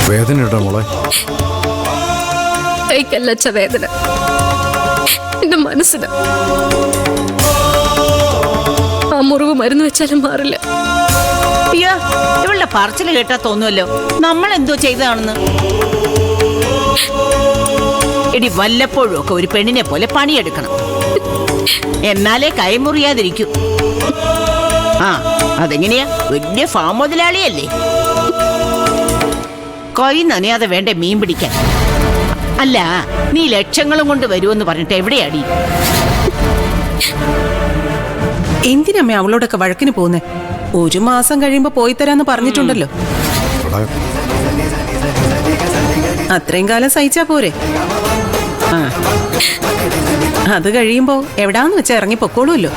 വേദന ഇട മോളെ. കൈക്കല്ല വേദന, എന്റെ മനസ്സിന്. ആ മുറിവ് മരുന്ന് വെച്ചാലും മാറില്ല. അയ്യോ, ഇവളുടെ പറച്ചില് കേട്ടാ തോന്നുമല്ലോ നമ്മൾ എന്തോ ചെയ്തതാണെന്ന്. എടി, വല്ലപ്പോഴും ഒക്കെ ഒരു പെണ്ണിനെ പോലെ പണിയെടുക്കണം, എന്നാലേ കൈമുറിയാതിരിക്കൂ. ആ, അതെങ്ങനെയാ? വലിയ ഫാം മുതലാളിയല്ലേ, കൈ നനയാതെ വേണ്ടേ മീൻ പിടിക്കാൻ? അല്ല, നീ ലക്ഷങ്ങളും കൊണ്ട് വരുമെന്ന് പറഞ്ഞിട്ട് എവിടെയാടി? എന്തിനമ്മേ അവളോടൊക്കെ വഴക്കിന് പോകുന്നേ? 1 മാസം കഴിയുമ്പോ പോയി തരാന്ന് പറഞ്ഞിട്ടുണ്ടല്ലോ. അത്രയും കാലം സഹിച്ചാ പോരെ? അത് കഴിയുമ്പോ എവിടാന്ന് വെച്ചാ ഇറങ്ങി പൊക്കോളൂല്ലോ.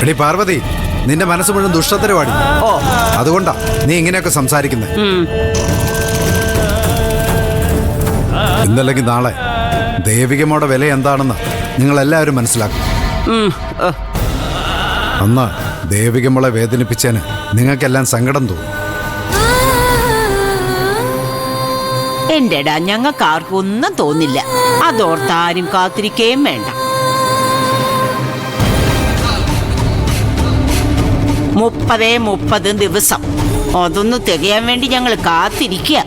എടി പാർവതി, നിന്റെ മനസ്സ് മുഴുവൻ ദുഷ്ടത്തരവാടി. അതുകൊണ്ടാ നീ ഇങ്ങനെയൊക്കെ സംസാരിക്കുന്നത്. ഇന്നല്ലെങ്കിൽ നാളെ ദേവികമ്മയുടെ വില എന്താണെന്ന് നിങ്ങളെല്ലാവരും മനസ്സിലാക്കും. അന്ന് ദേവികമ്മളെ വേദനിപ്പിച്ചതിന് നിങ്ങൾക്കെല്ലാം സങ്കടം തോന്നും. എന്റെടാ, ഞങ്ങൾക്ക് ആർക്കും ഒന്നും തോന്നില്ല. അതോർത്താരും കാത്തിരിക്കുകയും വേണ്ട. 30 ദിവസം അതൊന്ന് തികയാൻ വേണ്ടി ഞങ്ങൾ കാത്തിരിക്കുക.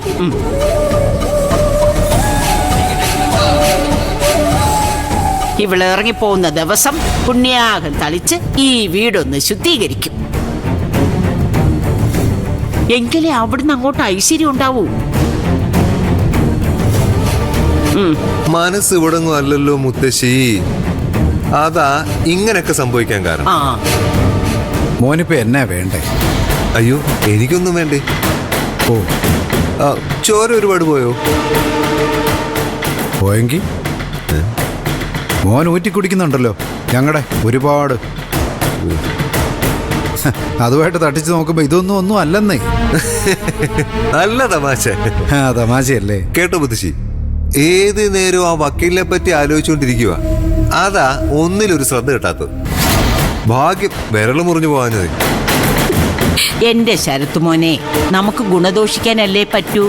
ഇവളിറങ്ങിപ്പോകുന്ന ദിവസം പുണ്യാഹം തളിച്ച് ഈ വീടൊന്ന് ശുദ്ധീകരിക്കും. എങ്കിലേ അവിടുന്ന് അങ്ങോട്ട് ഐശ്വര്യം ഉണ്ടാവൂ. മനസ്സ് ഇവിടങ്ങും അല്ലല്ലോ മുത്തശ്ശി, അതാ ഇങ്ങനൊക്കെ സംഭവിക്കാൻ കാരണം. മോനിപ്പോ എന്നാ വേണ്ടേ? അയ്യോ, എനിക്കൊന്നും വേണ്ടേ. ഓ, ചോര ഒരുപാട് പോയോ? പോയെങ്കിൽ മോൻ ഊറ്റി കുടിക്കുന്നുണ്ടല്ലോ ഞങ്ങളുടെ ഒരുപാട്. അതുമായിട്ട് തട്ടിച്ച് നോക്കുമ്പോ ഇതൊന്നും ഒന്നും അല്ലെന്നേ. നല്ല തമാശ. തമാശയല്ലേ? കേട്ടോ മുത്തശ്ശി, ഏത് നേരവും ആ വക്കീലിനെ പറ്റി ആലോചിച്ചുകൊണ്ടിരിക്കുക. അതാ ഒന്നിലൊരു ശ്രദ്ധ കിട്ടാത്തത്. ഭാഗ്യം വിരല് മുറിഞ്ഞു പോകാഞ്ഞത്. എന്റെ ശരത്ത് മോനെ, നമുക്ക് ഗുണദോഷിക്കാനല്ലേ പറ്റൂ.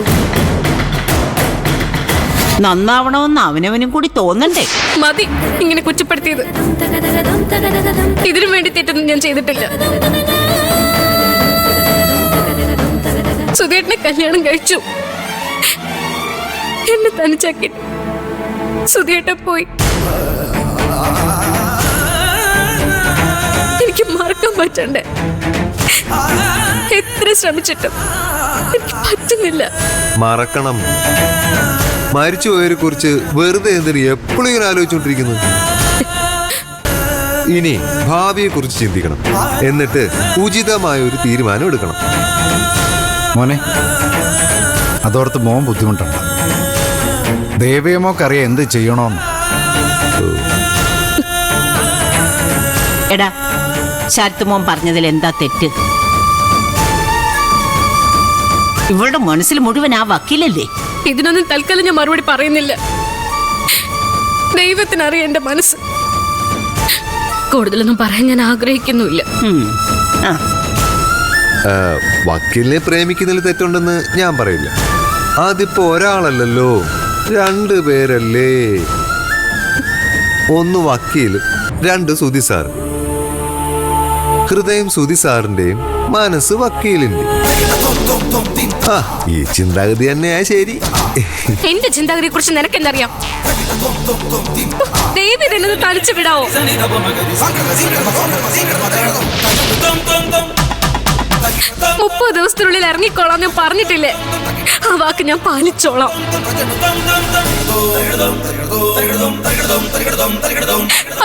നന്നാവണമെന്ന് അവനവനും കൂടി തോന്നണ്ടേ? മതി ഇങ്ങനെ കുറ്റപ്പെടുത്തിയത്. ഇതിനു വേണ്ടി തെറ്റൊന്നും ഞാൻ ചെയ്തിട്ടില്ല. സുധേട്ടനെ കല്യാണം കഴിച്ചു, എന്നെ തനിച്ചാക്കി സുധേട്ടൻ പോയി. എനിക്ക് മറക്കാൻ പറ്റണ്ടേ? എത്ര ശ്രമിച്ചിട്ടും എനിക്ക് പറ്റുന്നില്ല. മറക്കണം. മരിച്ചുപോയവരെ കുറിച്ച് വെറുതെ എന്തിനു എപ്പോഴും ഇങ്ങനെ ആലോചിച്ചോണ്ടിരിക്കുന്നു? ഇനി ഭാവിയെ കുറിച്ച് ചിന്തിക്കണം, എന്നിട്ട് ഉചിതമായ ഒരു തീരുമാനം എടുക്കണം. മോനെ, അതോർത്ത് മോൻ ബുദ്ധിമുട്ടുണ്ട്. ദേവിയമോക്കറിയാം എന്ത് ചെയ്യണോന്ന്. എടാ, ശരത്ത് മോൻ പറഞ്ഞതിൽ എന്താ തെറ്റ്? ഇവളുടെ മനസ്സിൽ മുഴുവൻ ആ വക്കീലല്ലേ. ഇതിനൊന്നും തൽക്കാലം ഞാൻ മറുപടി പറയുന്നില്ല. ദൈവത്തിനറിയാം എന്റെ മനസ്സ്. കൂടുതലൊന്നും പറയാൻ ഞാൻ ആഗ്രഹിക്കുന്നുമില്ല. വക്കീലിനെ പ്രേമിക്കുന്നതിൽ തെറ്റുണ്ടെന്ന് ഞാൻ പറയില്ല. അതിപ്പോ ഒരാളല്ലല്ലോ, 2 പേരല്ലേ. 1 വക്കീൽ, 2 സുധി സാർ. ഹൃദയം സുധി സാറിന്റെയും മനസ്സ് വക്കീലിന്റെ. ഈ ചിന്താഗതി തന്നെയാ ശരി. എന്റെ ചിന്താഗതിയെ കുറിച്ച് നിനക്കെന്തറിയാം? ദൈവം എന്നത് തളിച്ചു വിടാവോ? 30 ദിവസത്തിനുള്ളിൽ ഇറങ്ങിക്കോളാം ഞാൻ പറഞ്ഞിട്ടില്ലേ? ആ വാക്ക് ഞാൻ പാലിച്ചോളാം.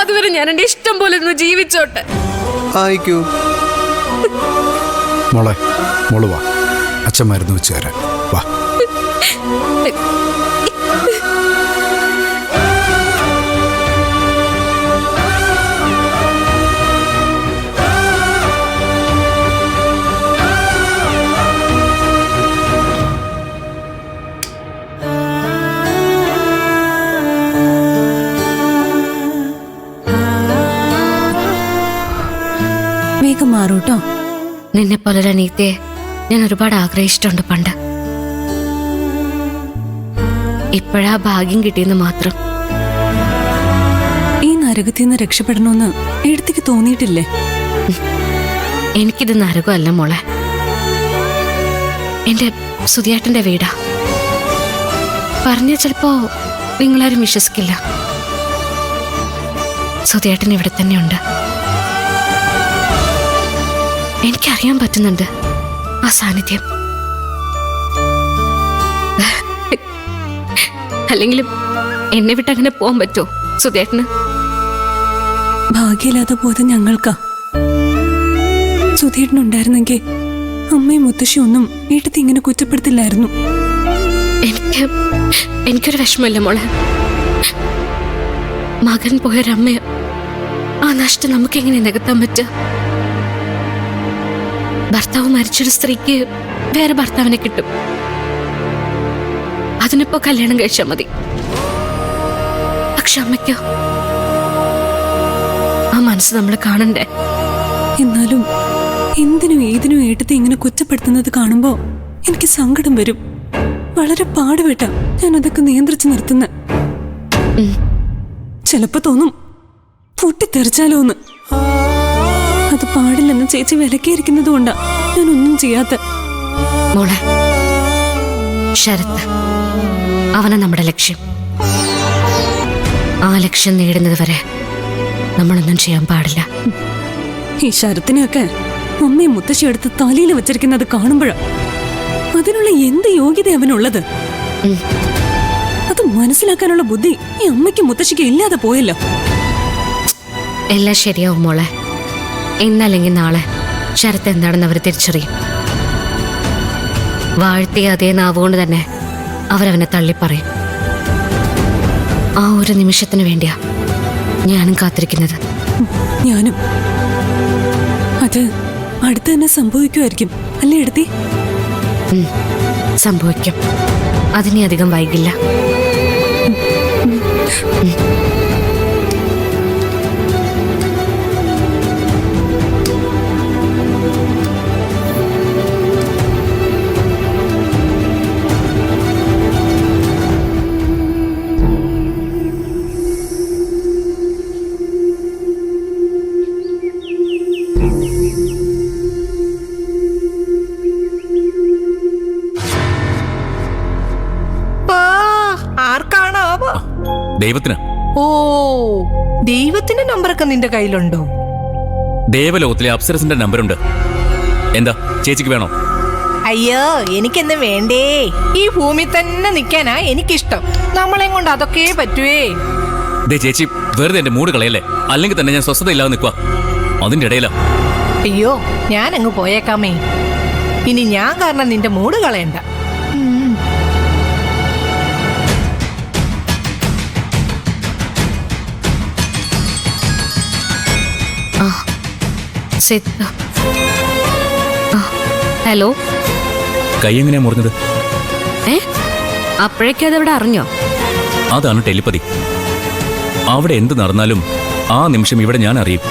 അതുവരെ ഞാൻ എന്റെ ഇഷ്ടം പോലെ ഒന്ന് ജീവിച്ചോട്ടെ. ആയിക്കോ മോളെ, മോള് വാ, അച്ഛൻ മരുന്ന് വെച്ച് തരാം. വാ. വേഗം മാറൂട്ടോ. നിന്നെ പോലൊരു അനീതിയെ ഞാൻ ഒരുപാട് ആഗ്രഹിച്ചിട്ടുണ്ട് പണ്ട്. ഇപ്പോഴാ ഭാഗ്യം കിട്ടിയെന്ന് മാത്രം. ഈ നരകത്തിൽ നിന്ന് രക്ഷപ്പെടണമെന്ന് എഴുത്തിക്ക് തോന്നിയിട്ടില്ലേ? എനിക്കിത് നരകമല്ല മോളെ. എന്റെ സുധിയേട്ടന്റെ വീടാ. പറഞ്ഞ ചിലപ്പോ നിങ്ങളാരും വിശ്വസിക്കില്ല. സുധിയേട്ടൻ ഇവിടെ തന്നെയുണ്ട്. എനിക്കറിയാൻ പറ്റുന്നുണ്ട് ആ സാന്നിധ്യം. അല്ലെങ്കിലും എന്നെ വിട്ട് അങ്ങനെ പോകാൻ പറ്റുമോ സുധിയേട്ടന്? ഭാഗ്യമില്ലാതെ പോയത് ഞങ്ങൾക്കാ. സുധീട്ടനുണ്ടായിരുന്നെങ്കിൽ അമ്മയും മുത്തശ്ശിയും ഒന്നും വീട്ടത്തി ഇങ്ങനെ കുറ്റപ്പെടുത്തില്ലായിരുന്നു. എനിക്കൊരു വിഷമമില്ല മോളെ. മകൻ പോയൊരമ്മ, ആ നഷ്ടം നമുക്കെങ്ങനെ നികത്താൻ പറ്റുക? ഭർത്താവ് മരിച്ചൊരു സ്ത്രീക്ക് വേറെ ഭർത്താവിനെ കിട്ടും. അതിനിപ്പോ കല്യാണം കഴിച്ചാൽ മതി. പക്ഷെ അമ്മയ്ക്കോ? ആ മനസ്സ് നമ്മൾ കാണണ്ടേ? എന്നാലും എന്തിനും ഏതിനും ഏട്ടത്തെ ഇങ്ങനെ കുറ്റപ്പെടുത്തുന്നത് കാണുമ്പോ എനിക്ക് സങ്കടം വരും. വളരെ പാടുപെട്ട ഞാൻ അതൊക്കെ നിയന്ത്രിച്ചു നിർത്തുന്ന. ചിലപ്പോ തോന്നും പൊട്ടിത്തെറിച്ചാലോന്ന്. അത് പാടില്ലെന്ന് ചേച്ചി വിലക്കിയിരിക്കുന്നത് കൊണ്ടാ ഞാൻ ഒന്നും ചെയ്യാത്ത. മോളെ, ശരത്ത് അവനാ നമ്മുടെ ലക്ഷ്യം. ആ ലക്ഷ്യം നേടുന്നത് വരെ നമ്മളൊന്നും ചെയ്യാൻ പാടില്ല. ഈ ശരത്തിനെയൊക്കെ അമ്മയും മുത്തശ്ശി എടുത്ത് തലയിൽ വെച്ചിരിക്കുന്നത് കാണുമ്പോഴാ അതിനുള്ള എന്ത് യോഗ്യത അവനുള്ളത്? അത് മനസ്സിലാക്കാനുള്ള ബുദ്ധി ഈ അമ്മയ്ക്കും മുത്തശ്ശിക്കും ഇല്ലാതെ പോയല്ലോ. എല്ലാം ശരിയാവും മോളെ. ഇന്നല്ലെങ്കിൽ നാളെ ശരത്ത് എന്താണെന്ന് അവർ തിരിച്ചറിയും. വാഴ്ത്തിയ അതേ നാവുകൊണ്ട് തന്നെ അവരവനെ തള്ളിപ്പറയും. ആ ഒരു നിമിഷത്തിന് വേണ്ടിയാ ഞാനും കാത്തിരിക്കുന്നത്. ഞാനും. അത് അടുത്ത് തന്നെ സംഭവിക്കുമായിരിക്കും അല്ലേ എടുത്തി? സംഭവിക്കും. അതിനി അധികം വൈകില്ല. ആർക്കാണാവോ? ദൈവത്തിന്. ഓ, ദൈവത്തിന്റെ നമ്പറൊക്കെ നിന്റെ കയ്യിലുണ്ടോ? ദേവലോകത്തിലെ അപ്സരസിന്റെ നമ്പറുണ്ട്. എന്താ ചേച്ചിക്ക് വേണോ? അയ്യോ, എനിക്കെന്ന് വേണ്ടേ. ഈ ഭൂമി തന്നെ നിക്കാനാ എനിക്കിഷ്ടം. നമ്മളെ കൊണ്ട് അതൊക്കെ പറ്റുവേ. ദേ ചേച്ചി, വെറുതെ എന്റെ മൂഡ് കളയല്ലേ. അല്ലെങ്കിൽ തന്നെ ഞാൻ സ്വസ്ഥത ഇല്ലാതെ നിൽക്കുക. അതിന്റെ ഇടയിലാ. അയ്യോ, ഞാൻ അങ്ങ് പോയേക്കാമേ. ഇനി ഞാൻ കാരണം നിന്റെ മൂഡ് കളയണ്ട. ഹലോ, കൈ എങ്ങനെയാ മുറിഞ്ഞത്? അപ്പോഴേക്കും അതവിടെ അറിഞ്ഞോ? അതാണ് ടെലിപ്പതി. അവിടെ എന്ത് നടന്നാലും ആ നിമിഷം ഇവിടെ ഞാൻ അറിയും.